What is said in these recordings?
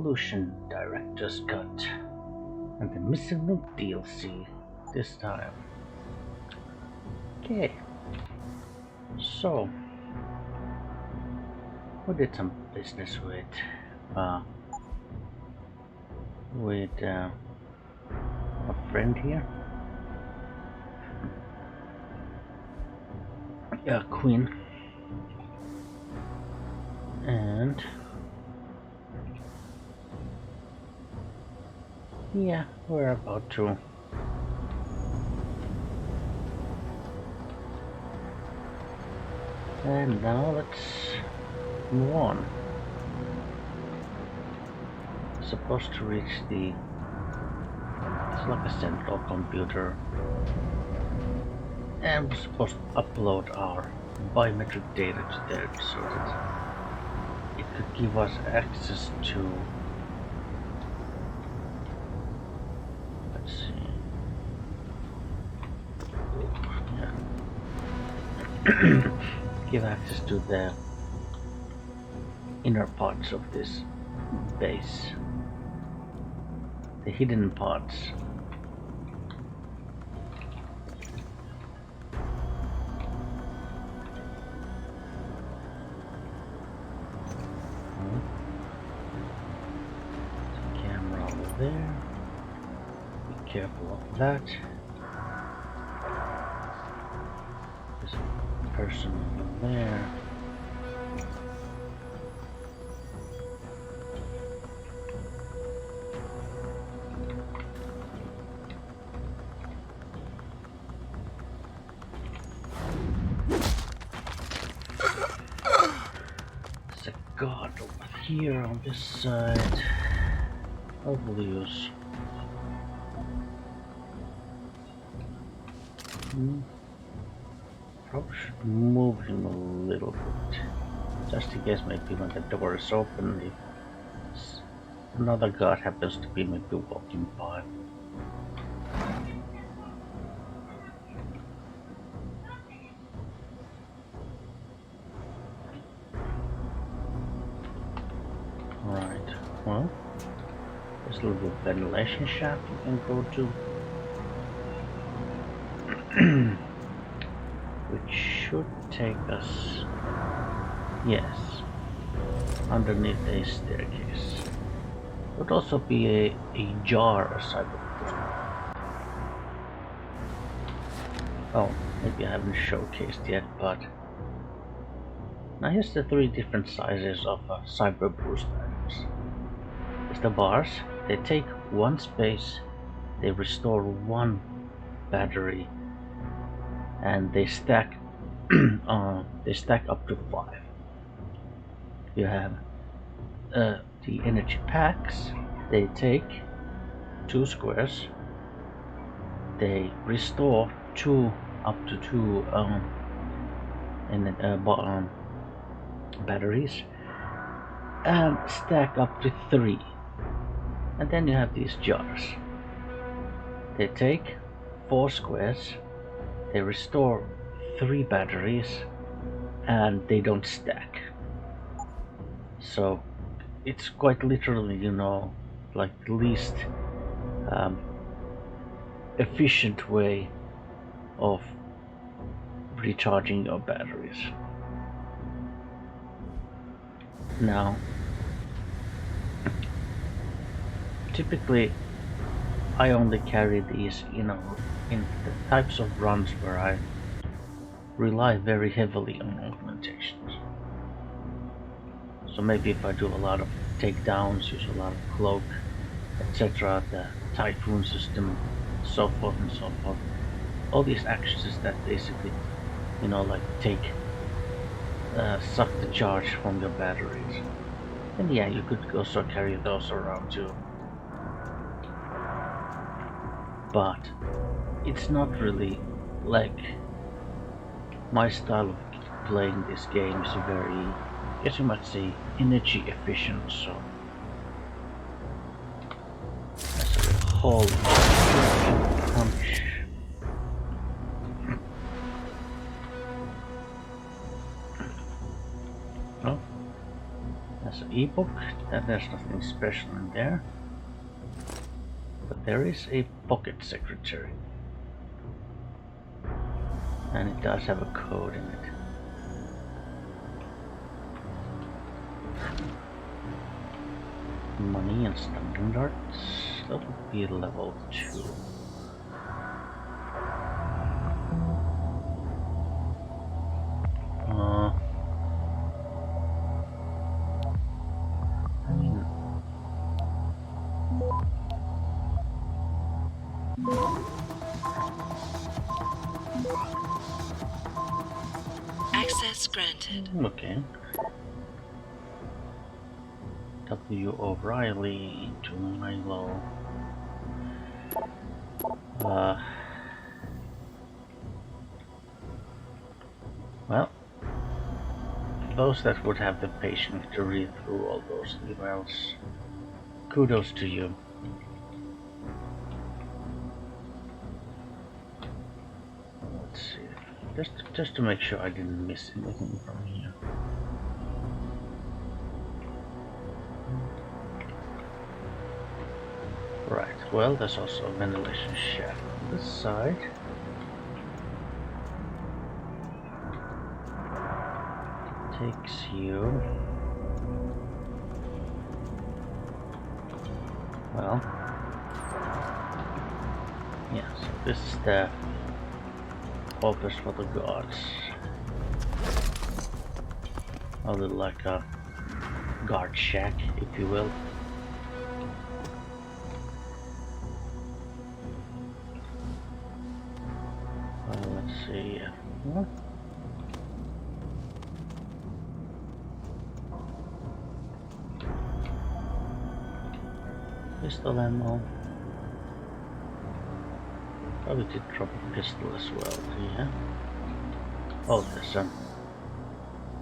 Revolution Director's Cut. And the missing link DLC this time. Okay. So, we did some business with a friend here. Queen. And yeah, we're about to and now let's move on. Supposed to reach it's like a central computer, and we're supposed to upload our biometric data to there so that it could give us access to, let's see, yeah. Give access to the inner parts of this base, the hidden parts. Camera over there. Be careful of that. There's a person over there. God, over here on this side, Oblivious. Probably should move him a little bit, just in case maybe when the door is open, if another guard happens to be maybe walking by. Well, there's a little ventilation shaft you can go to, which should take us, yes, underneath a staircase. Would also be a jar aside of this. Oh, maybe I haven't showcased yet, but now here's the 3 different sizes of cyber boost items. The bars, they take 1 space, they restore 1 battery, and they stack up to 5. You have the energy packs, they take 2 squares, they restore 2 up to 2 batteries, and stack up to 3. And then you have these jars. They take 4 squares, they restore 3 batteries, and they don't stack. So it's quite literally, like the least efficient way of recharging your batteries. Now, typically, I only carry these, in the types of runs where I rely very heavily on augmentations. So maybe if I do a lot of takedowns, use a lot of cloak, etc., the typhoon system, so forth and so forth. All these actions that basically, like suck the charge from your batteries. And yeah, you could also carry those around too. But it's not really like my style of playing this game is very, I guess you might say, energy efficient, so that's a whole punch. Oh, e-book, and there's nothing special in there. But there is a pocket secretary. And it does have a code in it. Money and standards. That would be level 2. I mean, access granted. okay. W. O'Reilly to Milo. Well, those that would have the patience to read through all those emails, kudos to you. Let's see, just to make sure I didn't miss anything from here. Right, well, there's also a ventilation shaft on this side. Takes you... well... yeah, so this is the office for the guards. A little like a guard shack, if you will. Let's see. Pistol ammo. Probably did drop a pistol as well, yeah. Oh, there's a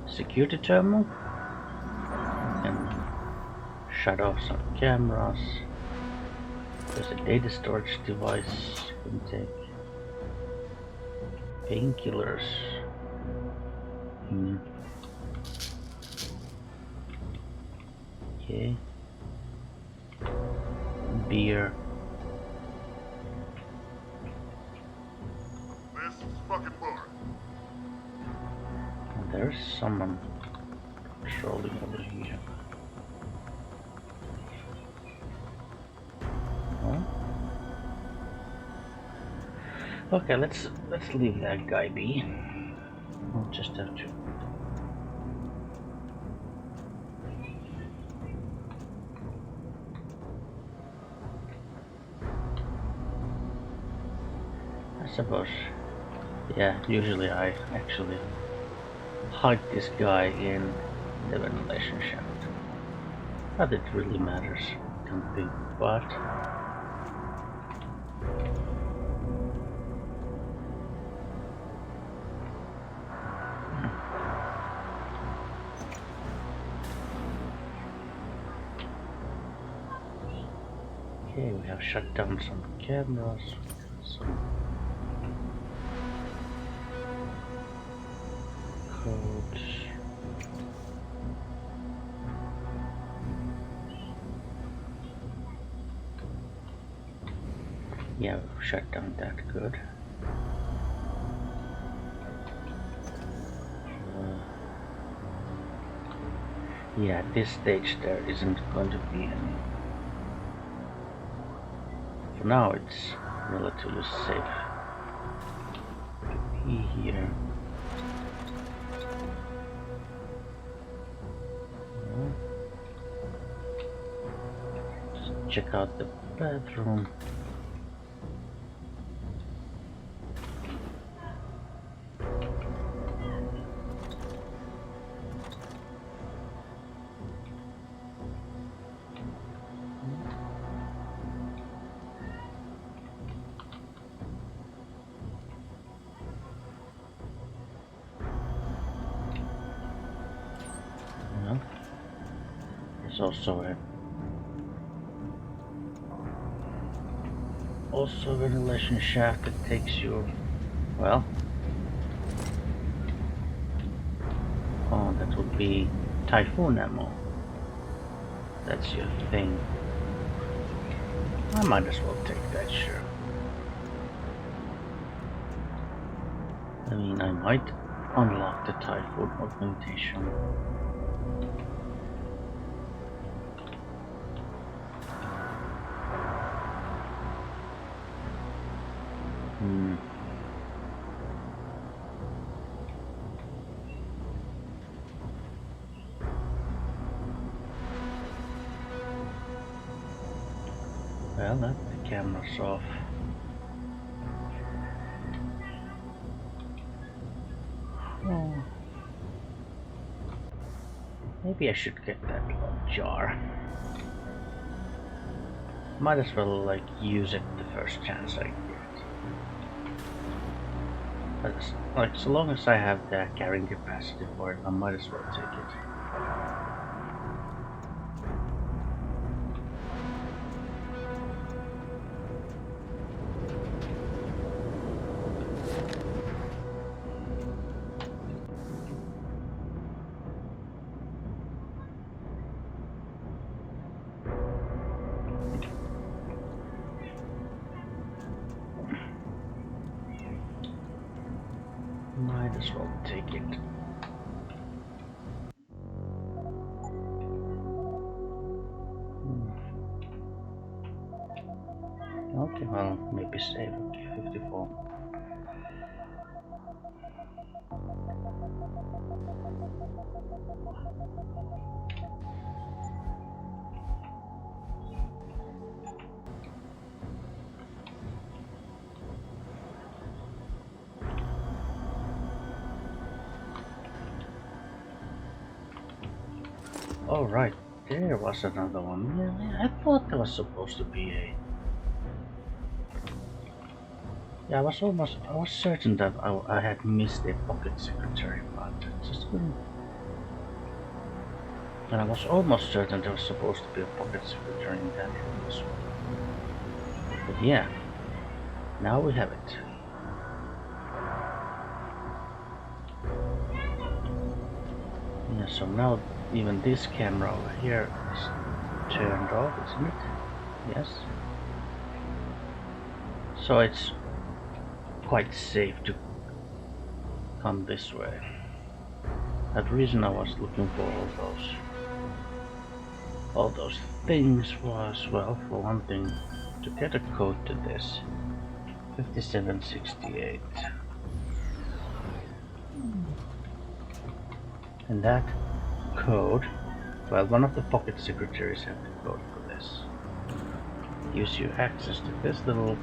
security terminal. You can shut off some cameras. There's a data storage device you can take. Painkillers. Okay. Beer. This is fucking bar. And there's someone patrolling over here. Huh? Okay, let's leave that guy be. We'll just have to. I suppose. Yeah, usually I actually hide this guy in the ventilation shaft. Not that it really matters, I don't think, but okay, we have shut down some cameras, some codes. Yeah, we've shut down that good. Yeah, at this stage there isn't going to be any. For now it's relatively safe to be here. Just check out the bathroom. There's also a ventilation shaft that takes you, well, oh, that would be typhoon ammo. that's your thing. I might as well take that, sure. I mean, I might unlock the typhoon augmentation. Well, let the cameras off. Oh. Maybe I should get that jar. Might as well like use it the first chance I get. But like so long as I have the carrying capacity for it, I might as well take it. Might as well take it. Okay, well, maybe save 54. Oh right, there was another one. Yeah, I thought there was supposed to be a... Yeah, I was certain that I had missed a pocket secretary, but I just couldn't. And I was almost certain there was supposed to be a pocket secretary in that room as well. But yeah, now we have it. Yeah, so now even this camera over here is turned off, isn't it? Yes. So it's quite safe to come this way. That reason I was looking for all those things was, well, for one thing, to get a code to this 5768. And that code, well, one of the pocket secretaries have the code for this. Gives you access to this little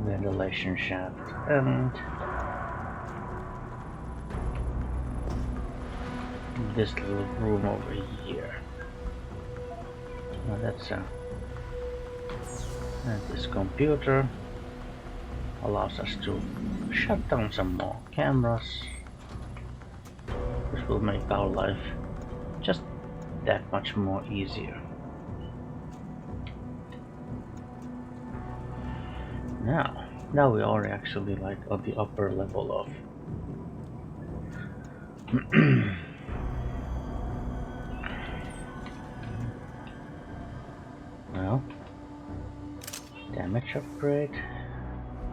ventilation shaft and this little room over here. Now that's and this computer allows us to shut down some more cameras, which will make our life just that much more easier. Now we are actually like on the upper level of well, damage upgrade,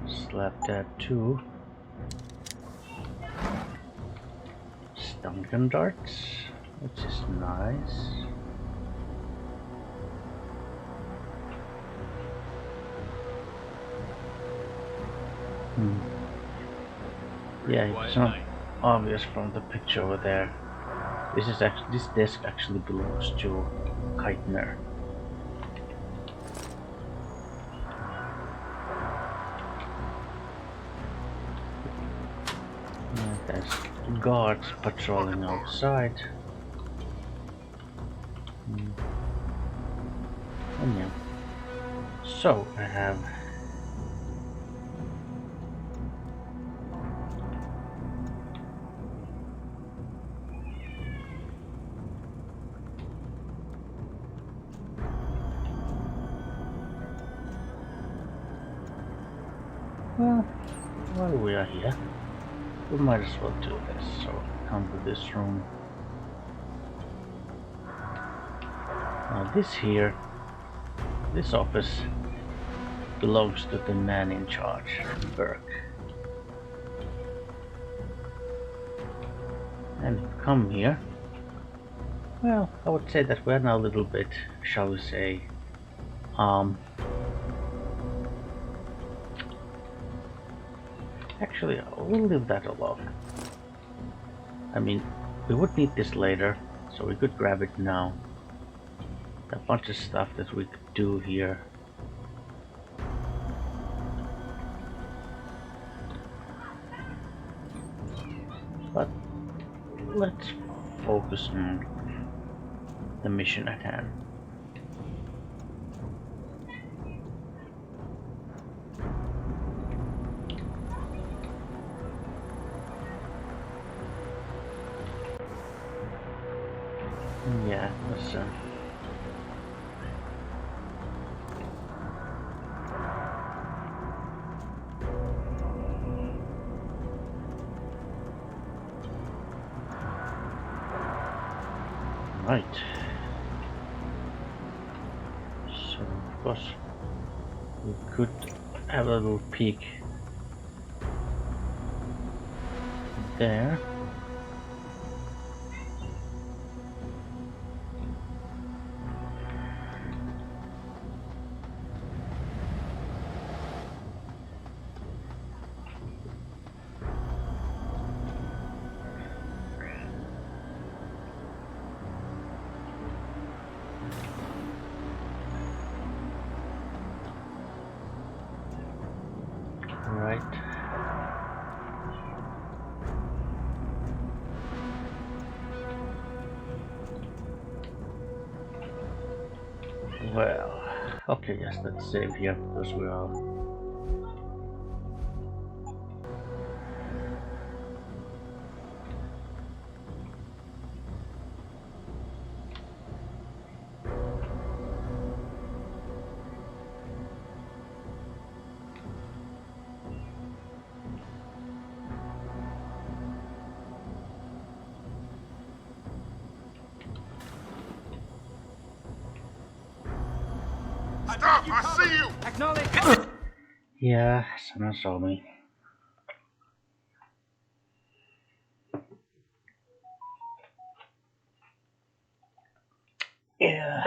slap that too. Stun gun darts, which is nice. Yeah, it's not obvious from the picture over there. This desk actually belongs to Keitner. Yeah, there's guards patrolling outside. And yeah. So I have well, while we are here, we might as well do this. So come to this room. Now this office belongs to the man in charge, Burke. And come here. Well, I would say that we're now a little bit, shall we say, actually, we'll leave that alone. I mean, we would need this later, so we could grab it now. A bunch of stuff that we could do here. But let's focus on the mission at hand. Yeah, let's right. So of course we could have a little peek there. Right. Well, okay, yes, let's save here because we are. Stop! I see you! Acknowledge! Yeah, someone saw me. Yeah.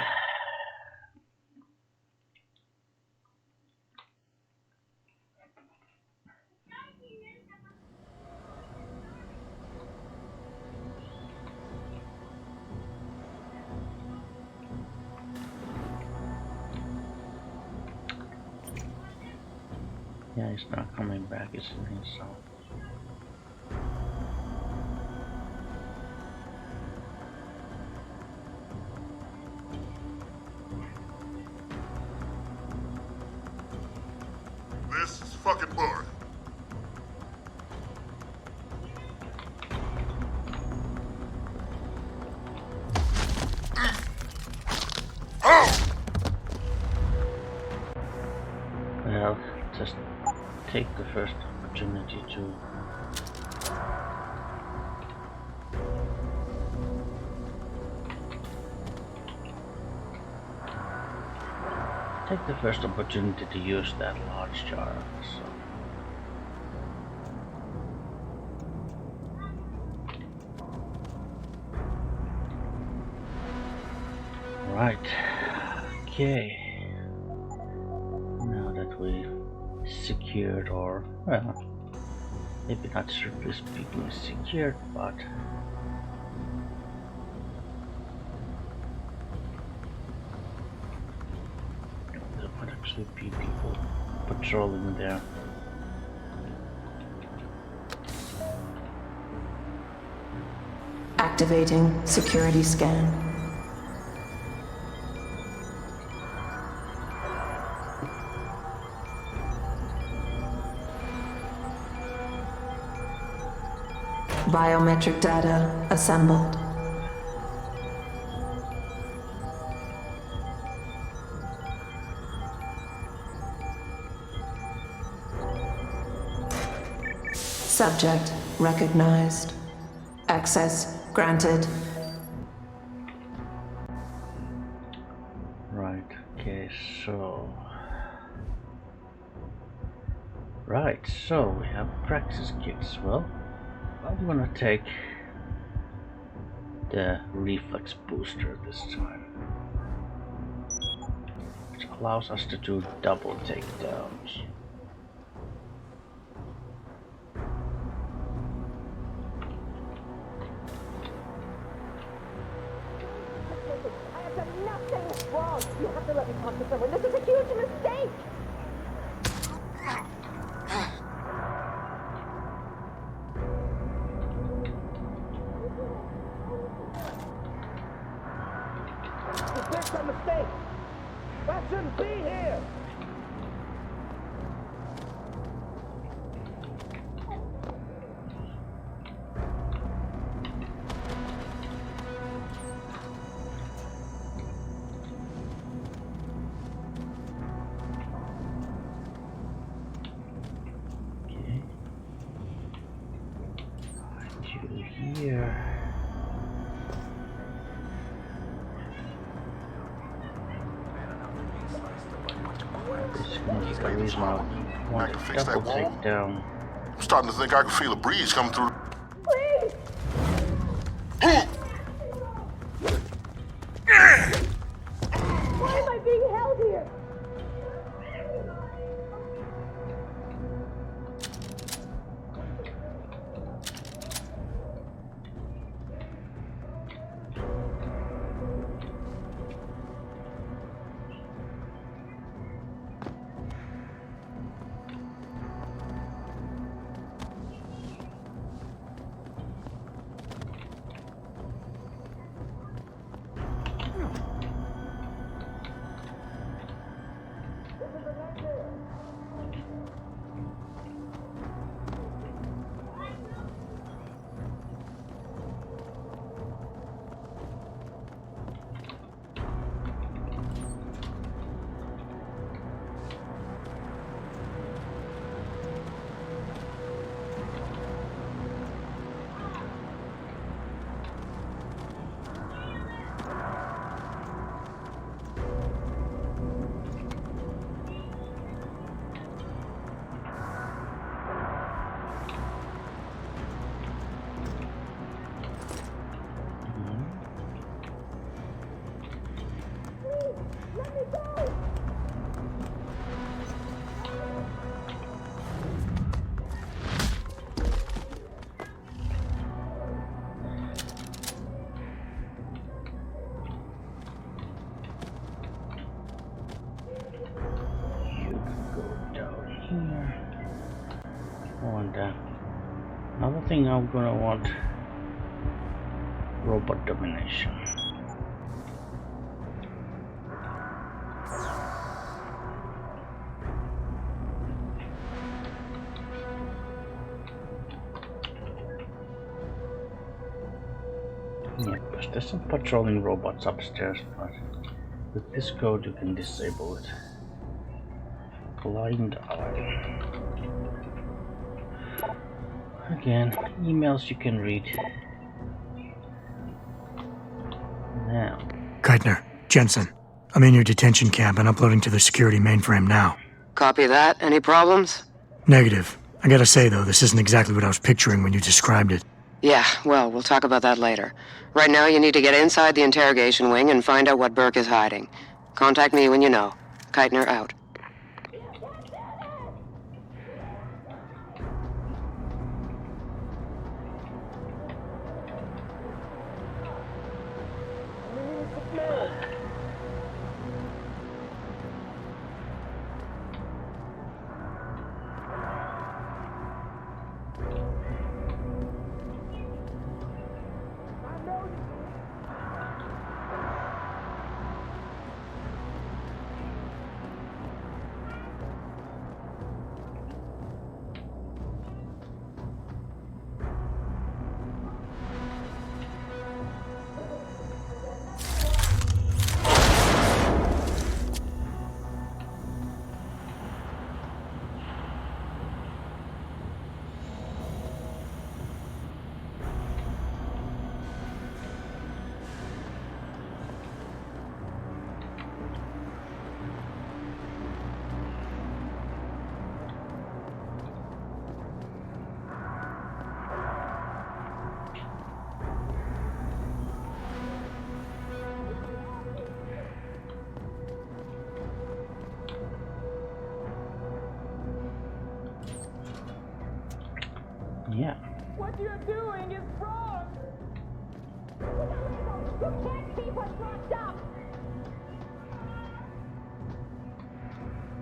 Yeah, he's not coming back, isn't he? So. This is fucking boring. Oh! Well, just take the first opportunity to use that large jar. So. Right. Okay. Now that we secured, or well, maybe not strictly speaking secured, but there might actually be people patrolling there. Activating security scan. Biometric data assembled. Subject recognized. Access granted. Right, okay, so... Right, so we have practice kits. Well, I'm gonna take the reflex booster this time, which allows us to do double takedowns. I have done nothing wrong. You have to let me talk to someone. This is a huge mistake. It's a mistake. That shouldn't be here. Okay. To here. This is the reason I want to fix that double wall? takedown. I'm starting to think I can feel a breeze coming through. Please. Why am I being held here? Let me go. You go down here. And another thing I'm gonna want robot domination. Yeah, because there's some patrolling robots upstairs, but with this code you can disable it. Blind eye. Again, emails you can read. Now. Keitner, Jensen, I'm in your detention camp and uploading to the security mainframe now. Copy that. Any problems? Negative. I gotta say, though, this isn't exactly what I was picturing when you described it. Yeah, well, we'll talk about that later. Right now, you need to get inside the interrogation wing and find out what Burke is hiding. Contact me when you know. Keitner out. Yeah. What you're doing is wrong! You can't keep us locked up!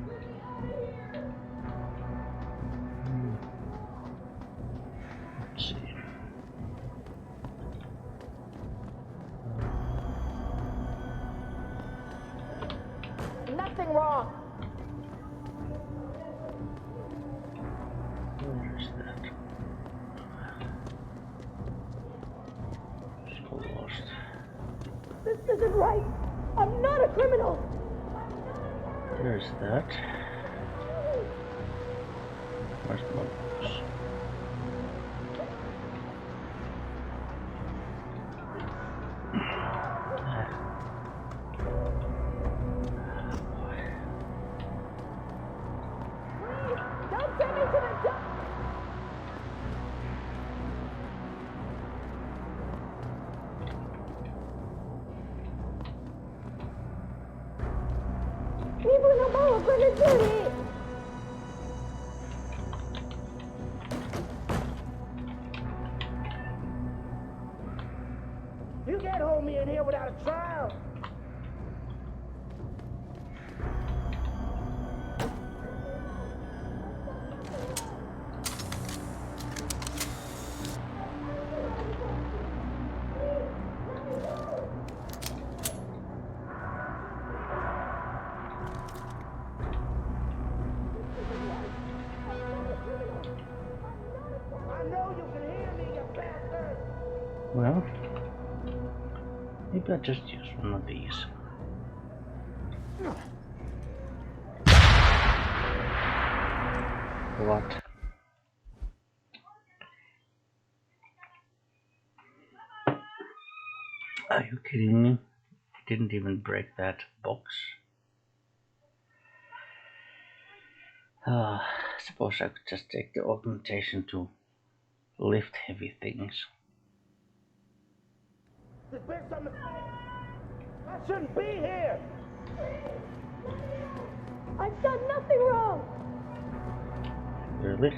Let me out of here! Let's see. Nothing wrong! Where is that? So lost. This isn't right! I'm not a criminal! There's that. Where's my books? Don't send me to the dump! Ibu no mau aku dicuri! You can't hold me in here without a trial. I know you can hear me, you bastard! Well, maybe I'll just use one of these. What? Are you kidding me? Didn't even break that box. I suppose I could just take the augmentation to lift heavy things. There's been some mistake. I shouldn't be here. I've done nothing wrong! Really?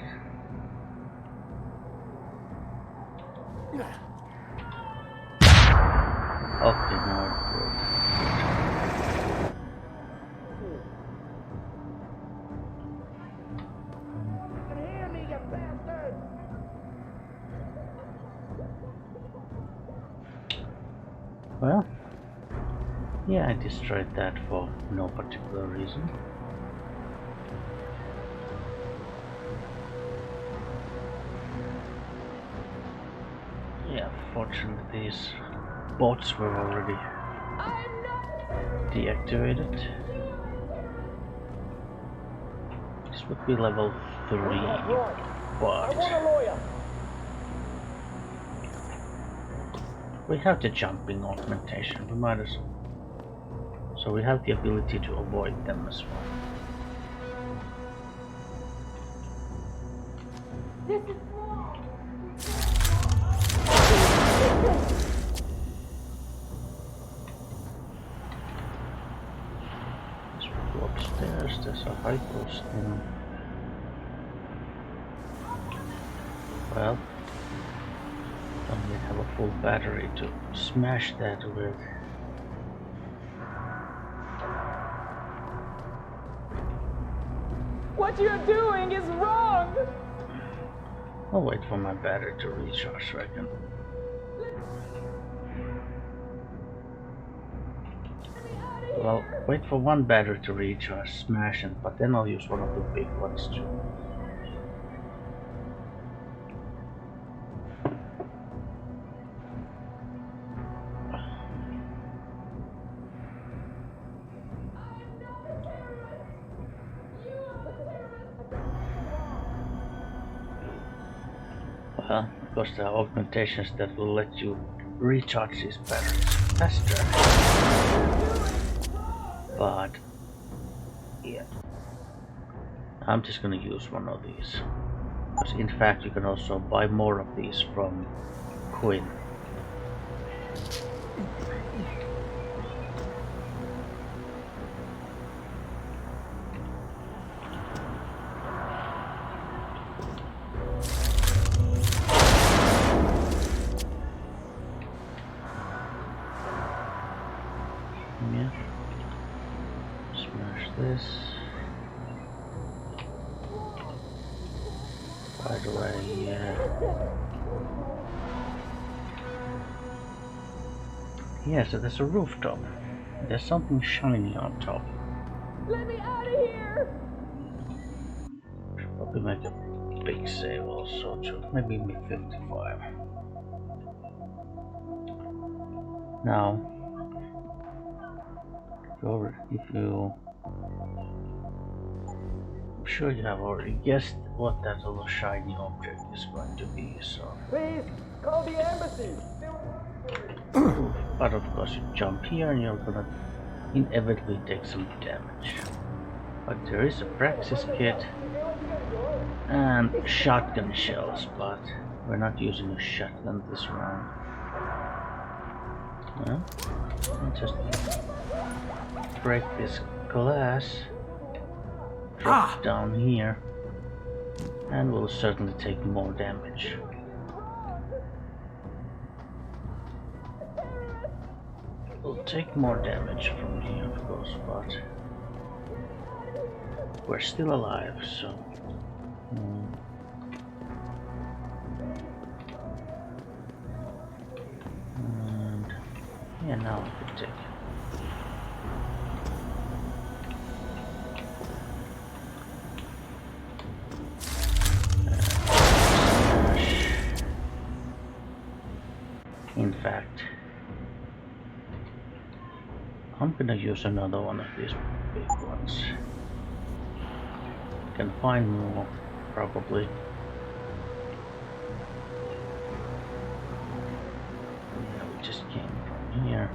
Okay, now it broke. You can hear me, you bastard! Well, yeah, I destroyed that for no particular reason. Yeah, fortunately these bots were already I'm not... deactivated. This would be level 3, Right. I want a but lawyer. we have the jumping augmentation, we might as well. So we have the ability to avoid them as well. This is wrong! Let's go upstairs, there's a high post in. Well, don't yet have a full battery to smash that with. What you're doing is wrong! I'll wait for my battery to recharge so I can. Well, wait for one battery to recharge, smash it, but then I'll use one of the big ones too. Well, because there are augmentations that will let you recharge these batteries faster. But yeah, I'm just gonna use one of these. Because in fact you can also buy more of these from Quinn. Yeah. Smash this. By the way, yeah, so there's a rooftop. There's something shiny on top. Let me out of here! Should probably make a big save also, too. Maybe me 55. Now, if you... I'm sure you have already guessed what that little shiny object is going to be, so... Please, call the embassy. But of course you jump here and you're gonna inevitably take some damage. But there is a praxis kit and shotgun shells, but we're not using a shotgun this round. Well, I'll just break this glass, drop down here, and we'll certainly take more damage. We'll take more damage from here, of course, but we're still alive, so... And... yeah, now I can take it. In fact, I'm gonna use another one of these big ones. Can find more, probably. Yeah, we just came from here.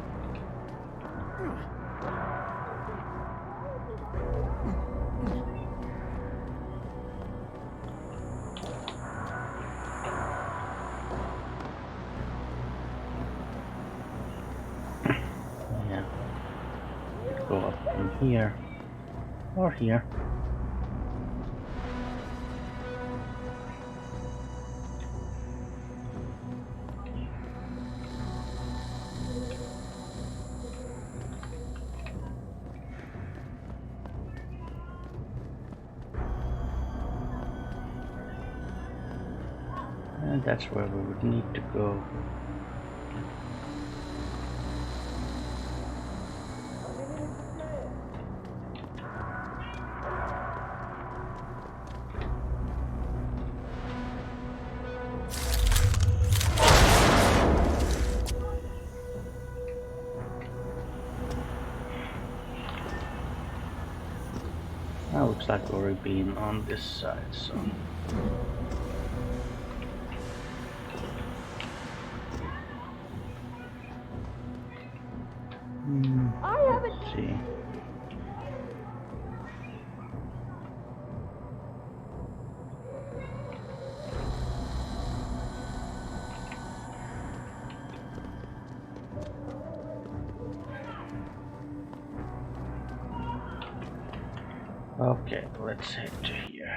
Yeah. Go up from here or here. And that's where we would need to go. Now looks like we're already been on this side, so... Let's see. Okay, let's head to here.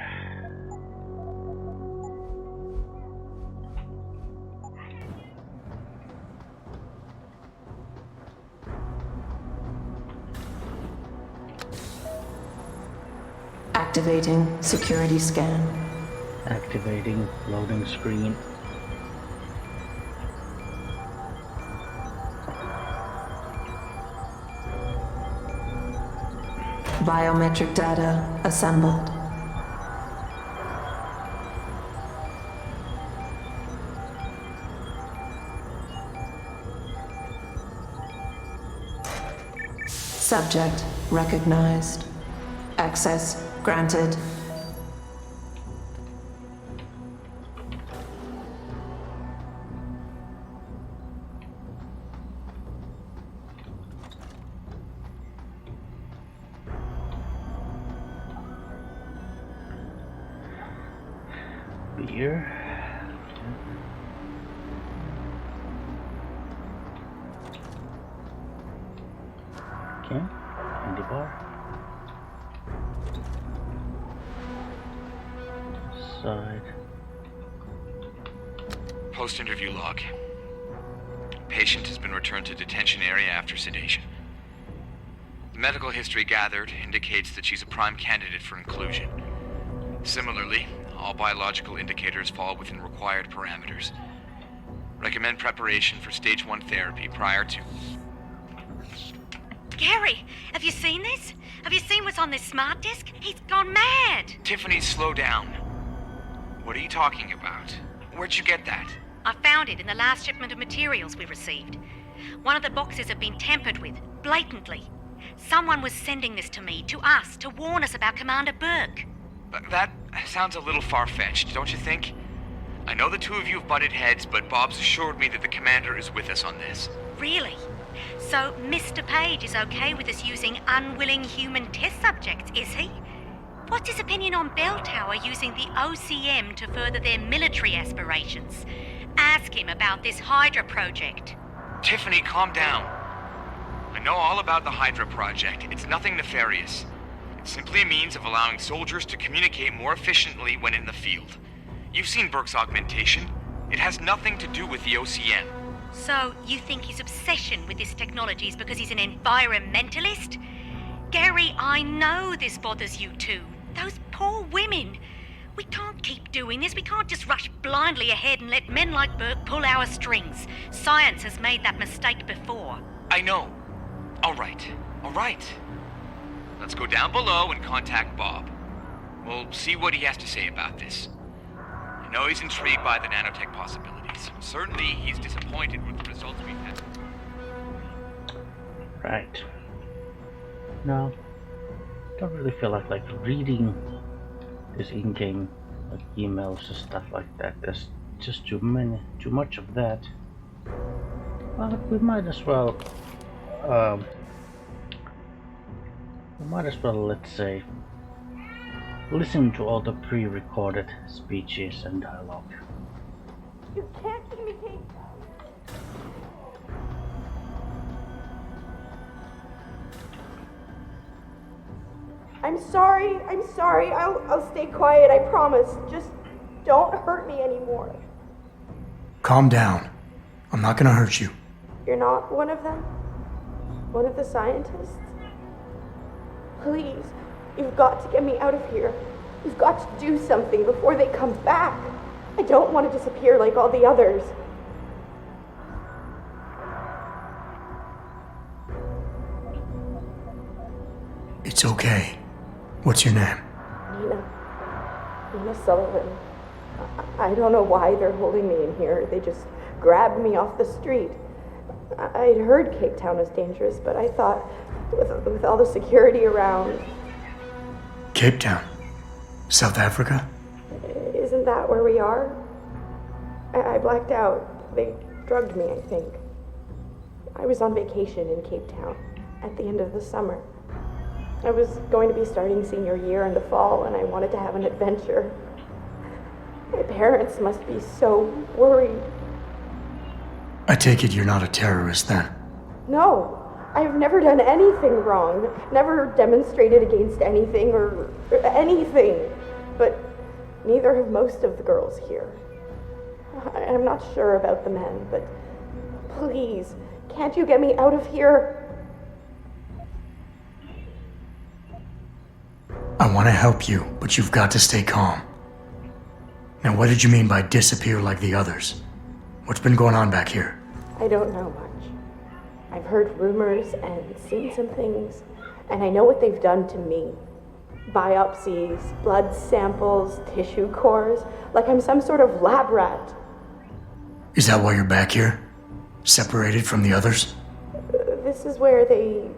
Activating security scan. Activating loading screen. Biometric data assembled. Subject recognized. Access granted. Beer. Okay, candy bar. Side. Post-interview log. Patient has been returned to detention area after sedation. The medical history gathered indicates that she's a prime candidate for inclusion. Similarly, all biological indicators fall within required parameters. Recommend preparation for stage 1 therapy prior to... Gary, have you seen this? Have you seen what's on this smart disk? He's gone mad! Tiffany, slow down. What are you talking about? Where'd you get that? I found it in the last shipment of materials we received. One of the boxes had been tampered with, blatantly. Someone was sending this to me, to us, to warn us about Commander Burke. That sounds a little far-fetched, don't you think? I know the two of you have butted heads, but Bob's assured me that the commander is with us on this. Really? So Mr. Page is okay with us using unwilling human test subjects, is he? What's his opinion on Bell Tower using the OCM to further their military aspirations? Ask him about this Hydra project. Tiffany, calm down. I know all about the Hydra project. It's nothing nefarious. It's simply a means of allowing soldiers to communicate more efficiently when in the field. You've seen Burke's augmentation. It has nothing to do with the OCM. So, you think his obsession with this technology is because he's an environmentalist? Gary, I know this bothers you too. Those poor women. We can't keep doing this. We can't just rush blindly ahead and let men like Burke pull our strings. Science has made that mistake before. I know. All right. Let's go down below and contact Bob. We'll see what he has to say about this. I know he's intrigued by the nanotech possibilities. Certainly, he's disappointed with the results we've had. Right. No, don't really feel like reading this in-game emails and stuff like that. There's just too much of that. Well, we might as well, let's say, listen to all the pre-recorded speeches and dialogue. You can't communicate. I'm sorry. I'll stay quiet, I promise. Just don't hurt me anymore. Calm down. I'm not gonna hurt you. You're not one of them? One of the scientists? Please, you've got to get me out of here. You've got to do something before they come back. I don't want to disappear like all the others. It's okay. What's your name? Nina Sullivan. I don't know why they're holding me in here. They just grabbed me off the street. I'd heard Cape Town was dangerous, but I thought with all the security around... Cape Town? South Africa? Isn't that where we are? I blacked out. They drugged me, I think. I was on vacation in Cape Town at the end of the summer. I was going to be starting senior year in the fall, and I wanted to have an adventure. My parents must be so worried. I take it you're not a terrorist then? No, I've never done anything wrong, never demonstrated against anything or anything, but neither have most of the girls here. I'm not sure about the men, but please, can't you get me out of here? I want to help you, but you've got to stay calm. Now, what did you mean by disappear like the others? What's been going on back here? I don't know much. I've heard rumors and seen some things, and I know what they've done to me. Biopsies, blood samples, tissue cores, like I'm some sort of lab rat. Is that why you're back here? Separated from the others? This is where they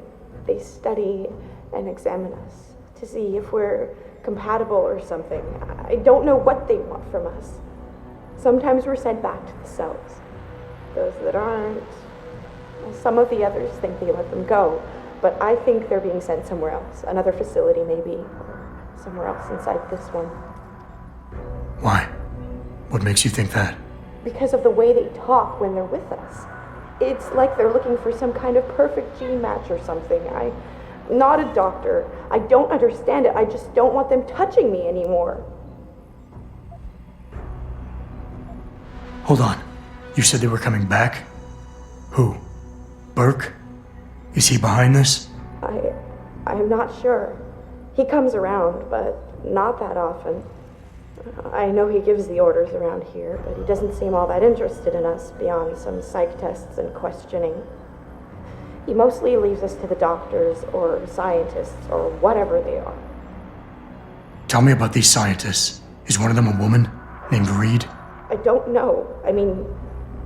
study and examine us to see if we're compatible or something. I don't know what they want from us. Sometimes we're sent back to the cells. Those that aren't, some of the others think they let them go, but I think they're being sent somewhere else, another facility maybe, or somewhere else inside this one. Why? What makes you think that? Because of the way they talk when they're with us. It's like they're looking for some kind of perfect gene match or something. I'm not a doctor. I don't understand it. I just don't want them touching me anymore. Hold on. You said they were coming back? Who? Burke? Is he behind this? I'm not sure. He comes around, but not that often. I know he gives the orders around here, but he doesn't seem all that interested in us beyond some psych tests and questioning. He mostly leaves us to the doctors or scientists or whatever they are. Tell me about these scientists. Is one of them a woman named Reed? I don't know. I mean,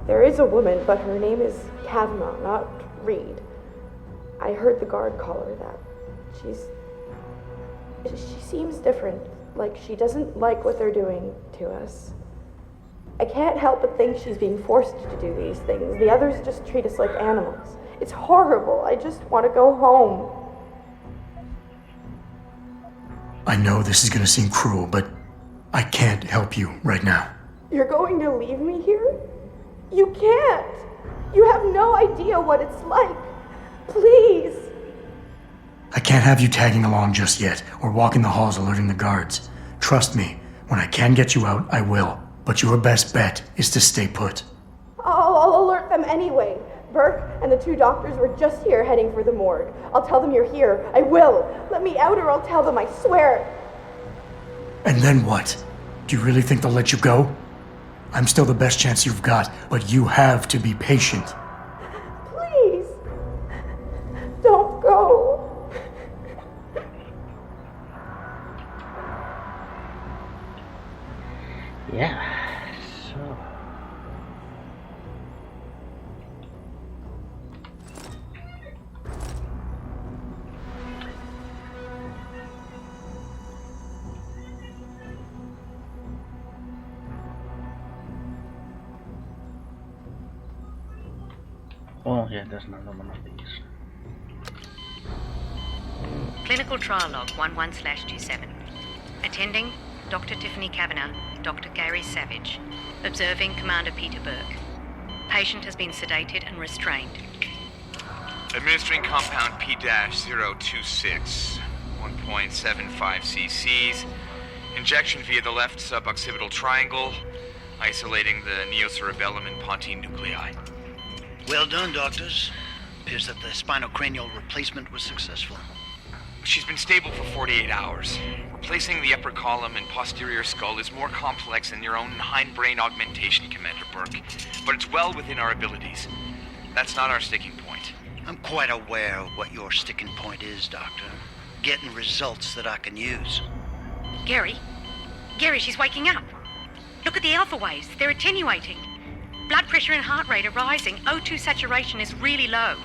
there is a woman, but her name is Kavanaugh, not Reed. I heard the guard call her that. She seems different, like she doesn't like what they're doing to us. I can't help but think she's being forced to do these things. The others just treat us like animals. It's horrible. I just want to go home. I know this is gonna seem cruel, but I can't help you right now. You're going to leave me here? You can't. You have no idea what it's like. Please. I can't have you tagging along just yet, or walking the halls alerting the guards. Trust me, when I can get you out, I will. But your best bet is to stay put. I'll alert them anyway. Burke and the 2 doctors were just here heading for the morgue. I'll tell them you're here. I will. Let me out or I'll tell them, I swear. And then what? Do you really think they'll let you go? I'm still the best chance you've got, but you have to be patient. Please. Don't go. Yeah, so... Oh yeah, there's another one of these. Clinical trial log 11/27. Attending, Dr. Tiffany Kavanagh, Dr. Gary Savage. Observing Commander Peter Burke. Patient has been sedated and restrained. Administering compound P-026, 1.75 cc's. Injection via the left suboccipital triangle, isolating the neocerebellum and pontine nuclei. Well done, doctors. Appears that the spinal cranial replacement was successful. She's been stable for 48 hours. Replacing the upper column and posterior skull is more complex than your own hindbrain augmentation, Commander Burke, but it's well within our abilities. That's not our sticking point. I'm quite aware of what your sticking point is, Doctor. Getting results that I can use. Gary? Gary, she's waking up. Look at the alpha waves. They're attenuating. Blood pressure and heart rate are rising. O2 saturation is really low.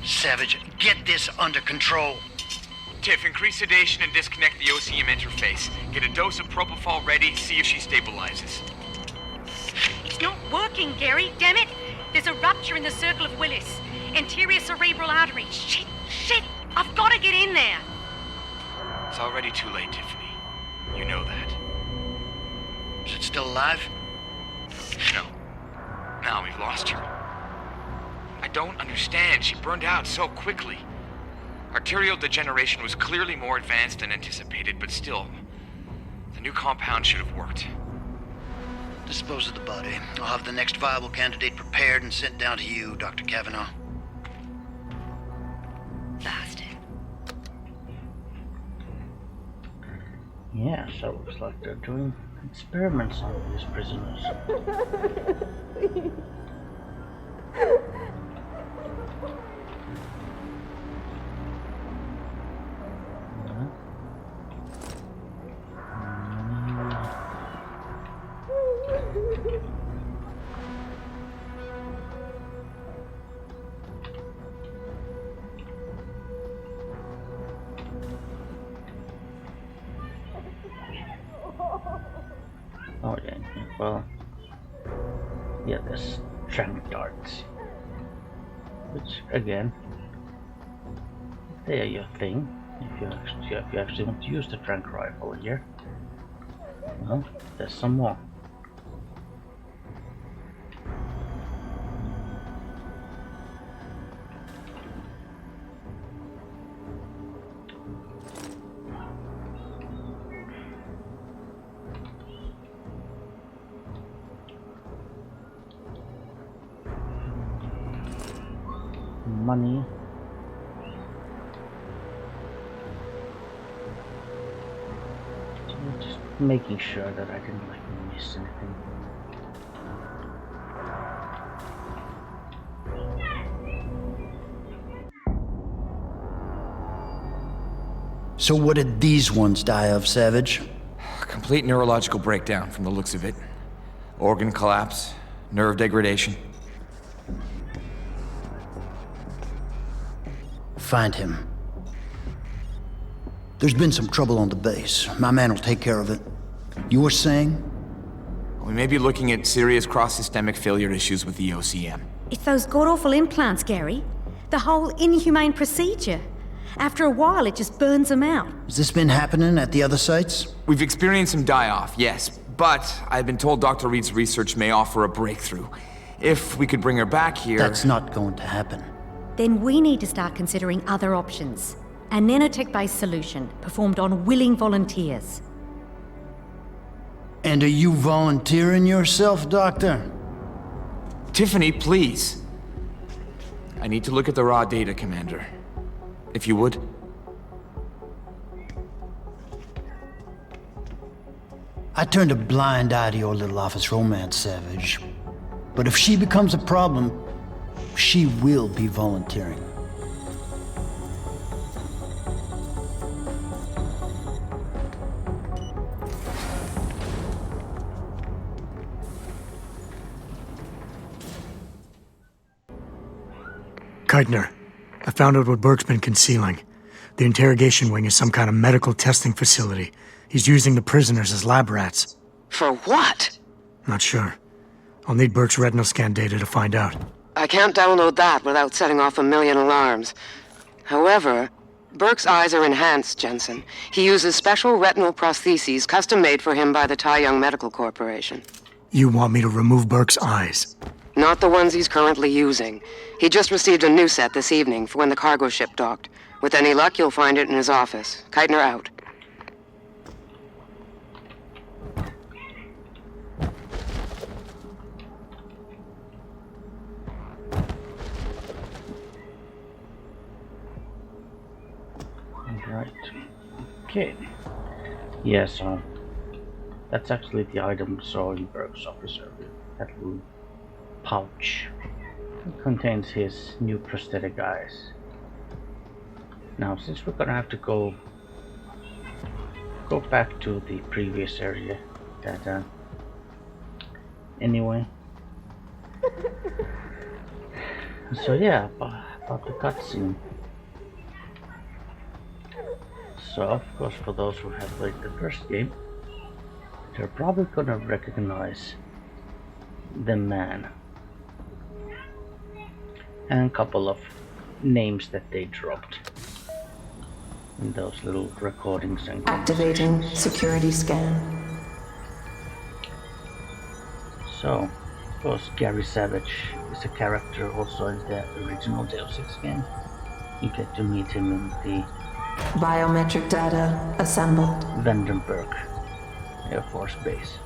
Savage, get this under control. Tiff, increase sedation and disconnect the OCM interface. Get a dose of propofol ready, see if she stabilizes. It's not working, Gary. Damn it. There's a rupture in the circle of Willis. Anterior cerebral artery. Shit. I've got to get in there. It's already too late, Tiffany. You know that. Is it still alive? No. Now we've lost her. I don't understand. She burned out so quickly. Arterial degeneration was clearly more advanced than anticipated, but still, the new compound should have worked. Dispose of the body. I'll have the next viable candidate prepared and sent down to you, Dr. Kavanagh. Bastard. Yeah, so it looks like they're doing experiments on these prisoners. Oh yeah, well, yeah, there's trank darts, which again, they are your thing. If you actually want to use the trank rifle here, well, there's some more. Money. making sure that I didn't miss anything. So what did these ones die of, Savage? Complete neurological breakdown from the looks of it. Organ collapse, nerve degradation. Find him. There's been some trouble on the base. My man will take care of it. You were saying? We may be looking at serious cross-systemic failure issues with the OCM. It's those god-awful implants, Gary. The whole inhumane procedure. After a while, it just burns them out. Has this been happening at the other sites? We've experienced some die-off, yes, but I've been told Dr. Reed's research may offer a breakthrough. If we could bring her back here... That's not going to happen. Then we need to start considering other options. A nanotech-based solution performed on willing volunteers. And are you volunteering yourself, Doctor? Tiffany, please. I need to look at the raw data, Commander. If you would. I turned a blind eye to your little office romance, Savage. But if she becomes a problem, she will be volunteering. Keitner, I found out what Burke's been concealing. The interrogation wing is some kind of medical testing facility. He's using the prisoners as lab rats. For what? Not sure. I'll need Burke's retinal scan data to find out. I can't download that without setting off a million alarms. However, Burke's eyes are enhanced, Jensen. He uses special retinal prostheses custom-made for him by the Tai Young Medical Corporation. You want me to remove Burke's eyes? Not the ones he's currently using. He just received a new set this evening for when the cargo ship docked. With any luck, you'll find it in his office. Keitner out. Right. Okay. Yeah, so that's actually the item we saw in Burke's office earlier. That little pouch. It contains his new prosthetic eyes. Now, since we're gonna have to go back to the previous area, that anyway. So yeah, about the cutscene. So of course, for those who have played the first game, they're probably gonna recognize the man and a couple of names that they dropped in those little recordings and Activating security scan. So, of course, Gary Savage is a character also in the original Deus Ex game. You get to meet him in the Biometric data assembled. Vandenberg Air Force Base.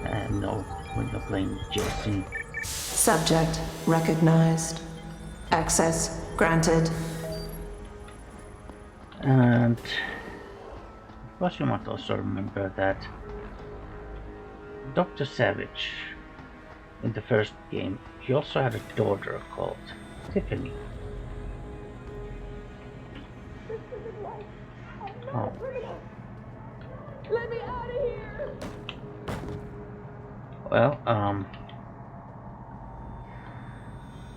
And no, when you're playing JC. Subject recognized. Access granted. And of course you must also remember that Dr. Savage in the first game, he also had a daughter called Tiffany. Oh. Let me out of here! Well,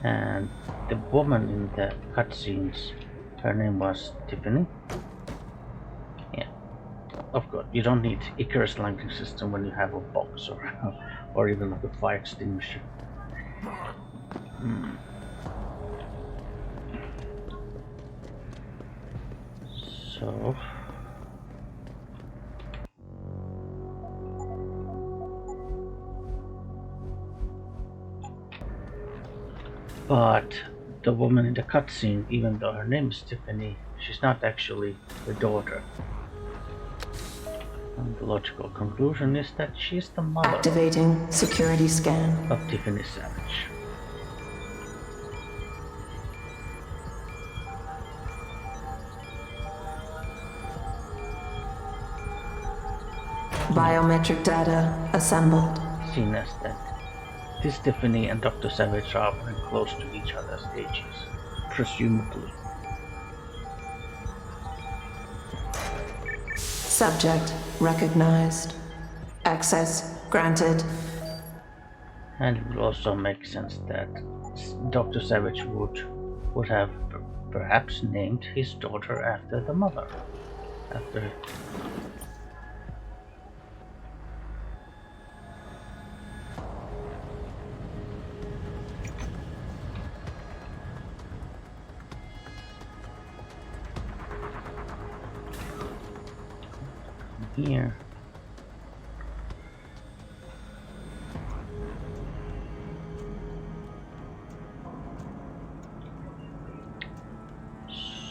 and the woman in the cutscenes, her name was Tiffany. Yeah, of course, you don't need Icarus lighting system when you have a box or even like a fire extinguisher. So but the woman in the cutscene, even though her name is Tiffany, she's not actually the daughter. And the logical conclusion is that she's the mother Activating security scan. of Tiffany Savage. Biometric data assembled. seen as that this Tiffany and Dr. Savage are very close to each other's ages, presumably. Subject recognized. Access granted. And it would also make sense that Dr. Savage would have perhaps named his daughter after the mother. After here.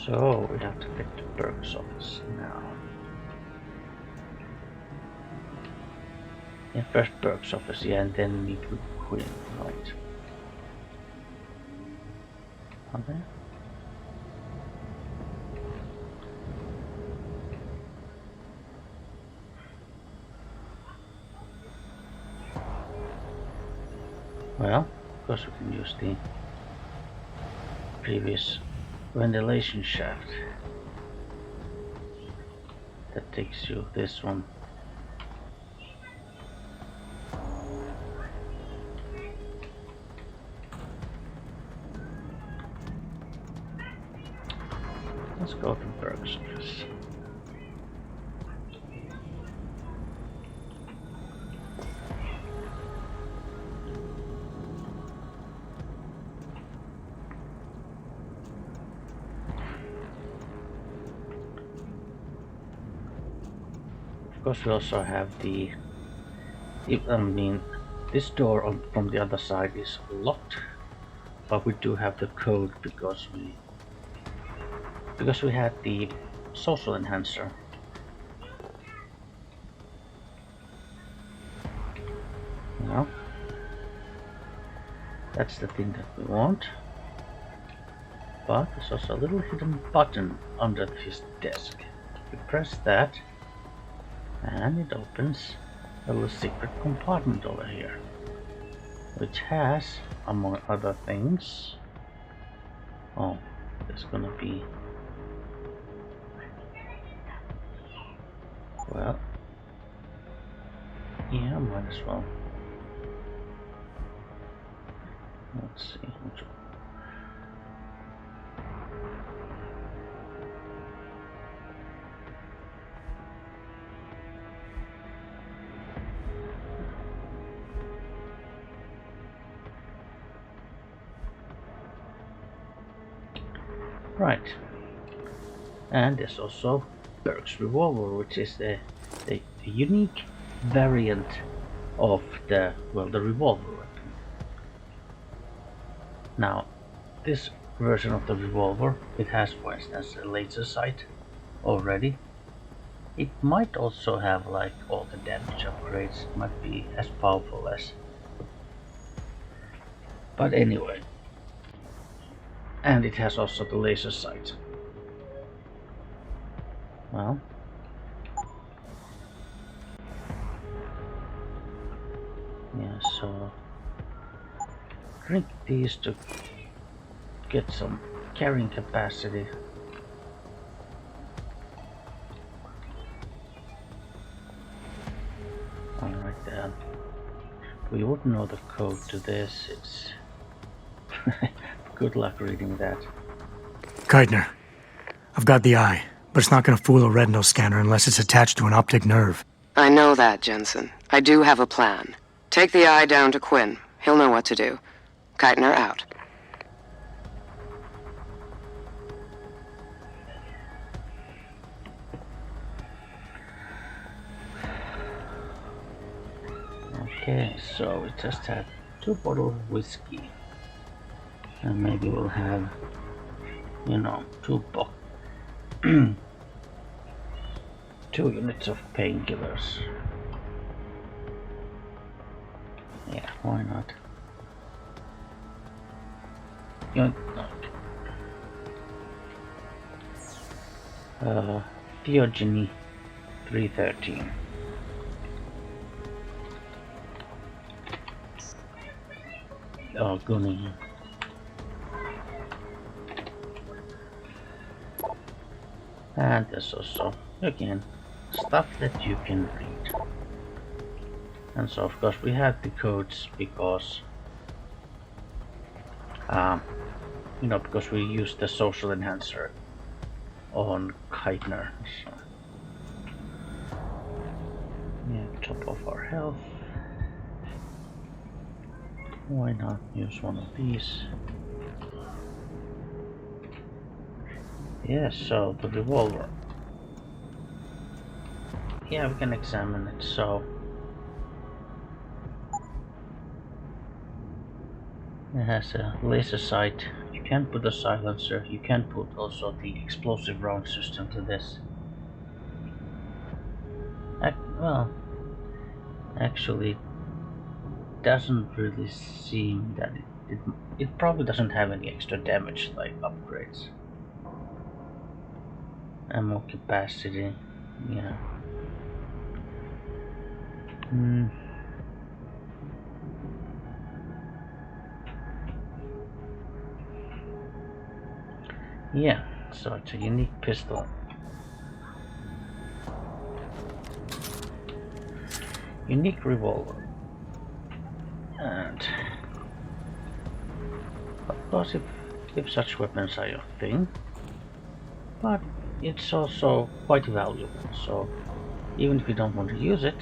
So we have to get to Burke's office now. Yeah, first Burke's office, yeah, and then meet with Quinn, right? Okay. Well, of course we can use the previous ventilation shaft. That takes you this one. Let's go to Burke's office. Of course, we also have the. This door from the other side is locked, but we do have the code because we had the social enhancer. Now, that's the thing that we want. But there's also a little hidden button under his desk. We press that, and it opens a little secret compartment over here, which has, among other things, oh, there's gonna be, well, yeah, might as well. Let's see. Right, and there's also Burke's revolver, which is the unique variant of the revolver weapon. Now, this version of the revolver, it has, for instance, a laser sight already. It might also have like all the damage upgrades. It might be as powerful as, but anyway. And it has also the laser sight. Well, yeah, so drink these to get some carrying capacity. Alright then. We would know the code to this. It's good luck reading that. Keitner, I've got the eye, but it's not gonna fool a retinal scanner unless it's attached to an optic nerve. I know that, Jensen. I do have a plan. Take the eye down to Quinn. He'll know what to do. Keitner out. Okay, so we just had 2 bottles of whiskey. And maybe we'll have, 2 units of painkillers. Yeah, why not? Theogeny 313. gunning. And there's also, again, stuff that you can read. And so of course we have the codes because because we use the social enhancer on Keitner. So yeah, top of our health. Why not use one of these? Yeah, so the revolver. Yeah, we can examine it. So it has a laser sight. You can put a silencer. You can put also the explosive round system to this. Well, actually, doesn't really seem that it probably doesn't have any extra damage like upgrades. Ammo capacity, yeah. Yeah, so it's a unique pistol. Unique revolver. And of course if such weapons are your thing, but it's also quite valuable, so even if you don't want to use it,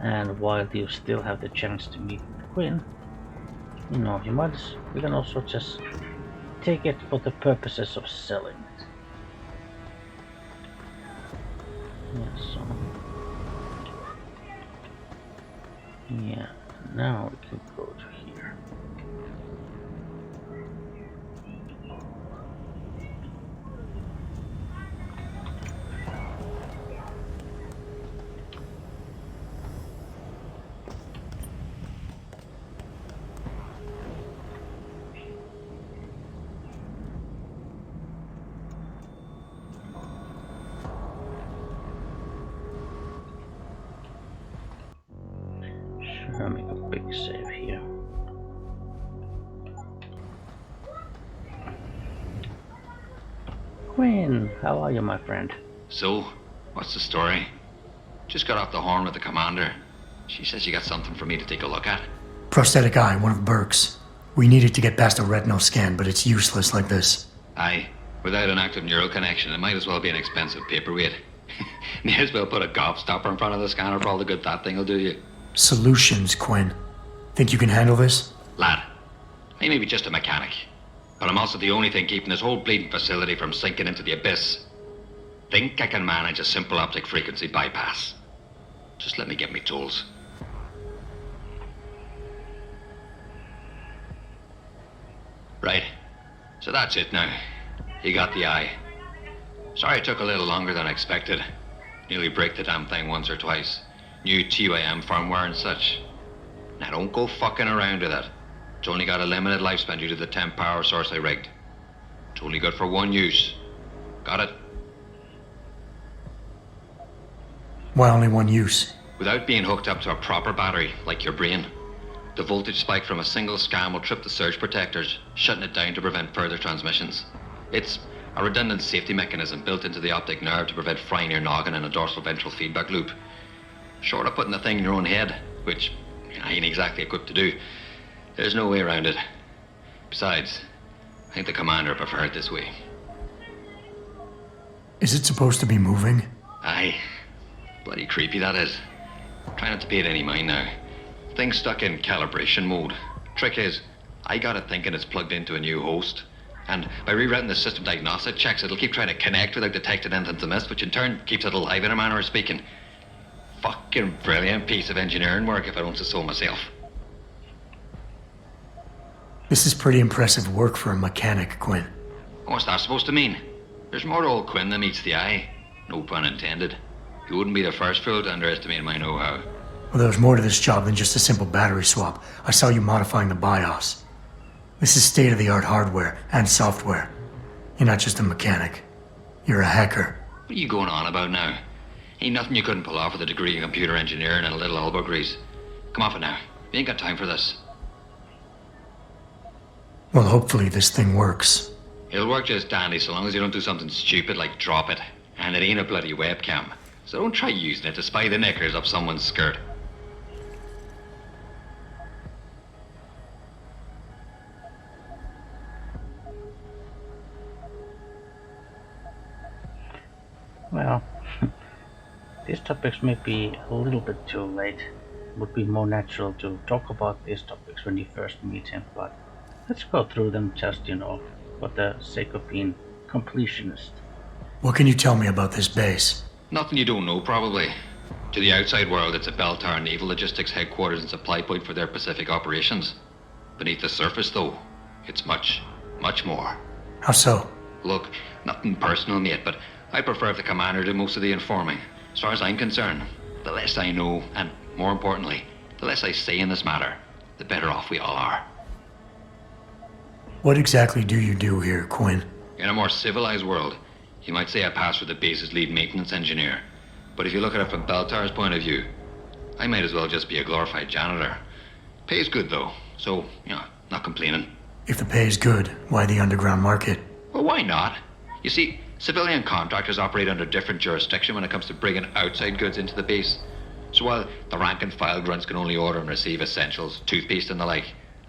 and while you still have the chance to meet Quinn, you can also just take it for the purposes of selling it. Yeah, so yeah, now we can go to here. Sure, make a big save here. Quinn, how are you, my friend? So, what's the story? Just got off the horn with the commander. She says she got something for me to take a look at. Prosthetic eye, one of Burke's. We needed to get past a retinal scan, but it's useless like this. Aye. Without an active neural connection, it might as well be an expensive paperweight. May as well put a gobstopper in front of the scanner for all the good that thing will do you. Solutions, Quinn. Think you can handle this? Lad, I may be just a mechanic, but I'm also the only thing keeping this whole bleeding facility from sinking into the abyss. Think I can manage a simple optic frequency bypass. Just let me get me tools. Right. So that's it now. He got the eye. Sorry it took a little longer than I expected. Nearly break the damn thing once or twice. New TYM firmware and such. Now don't go fucking around with it. It's only got a limited lifespan due to the temp power source I rigged. It's only good for one use. Got it? Why only one use? Without being hooked up to a proper battery, like your brain. The voltage spike from a single scan will trip the surge protectors, shutting it down to prevent further transmissions. It's a redundant safety mechanism built into the optic nerve to prevent frying your noggin in a dorsal ventral feedback loop. Short of putting the thing in your own head, which I ain't exactly equipped to do, there's no way around it. Besides, I think the commander preferred it this way. Is it supposed to be moving? Aye. Bloody creepy that is. Try not to pay it any mind now. Thing's stuck in calibration mode. Trick is, I got it thinking it's plugged into a new host. And by rerouting the system diagnostic checks, it'll keep trying to connect without detecting anything amiss, which in turn keeps it alive in a manner of speaking. Fucking brilliant piece of engineering work if I don't say so myself. This is pretty impressive work for a mechanic, Quinn. What's that supposed to mean? There's more to old Quinn than meets the eye. No pun intended. You wouldn't be the first fool to underestimate my know-how. Well, there's more to this job than just a simple battery swap. I saw you modifying the BIOS. This is state-of-the-art hardware and software. You're not just a mechanic. You're a hacker. What are you going on about now? Ain't nothing you couldn't pull off with a degree in computer engineering and a little elbow grease. Come off it now. We ain't got time for this. Well, hopefully this thing works. It'll work just dandy so long as you don't do something stupid like drop it. And it ain't a bloody webcam. So don't try using it to spy the knickers up someone's skirt. Well, these topics may be a little bit too late. It would be more natural to talk about these topics when you first meet him, but let's go through them just, for the sake of being completionist. What can you tell me about this base? Nothing you don't know, probably. To the outside world, it's a Beltar naval logistics headquarters and supply point for their Pacific operations. Beneath the surface, though, it's much, much more. How so? Look, nothing personal, mate, but I prefer if the commander did most of the informing. As far as I'm concerned, the less I know, and more importantly, the less I say in this matter, the better off we all are. What exactly do you do here, Quinn? In a more civilized world, you might say I pass for the base's lead maintenance engineer. But if you look at it from Beltar's point of view, I might as well just be a glorified janitor. Pays good, though, so, not complaining. If the pay is good, why the underground market? Well, why not? You see, civilian contractors operate under different jurisdiction when it comes to bringing outside goods into the base. So while the rank and file grunts can only order and receive essentials, toothpaste and the like,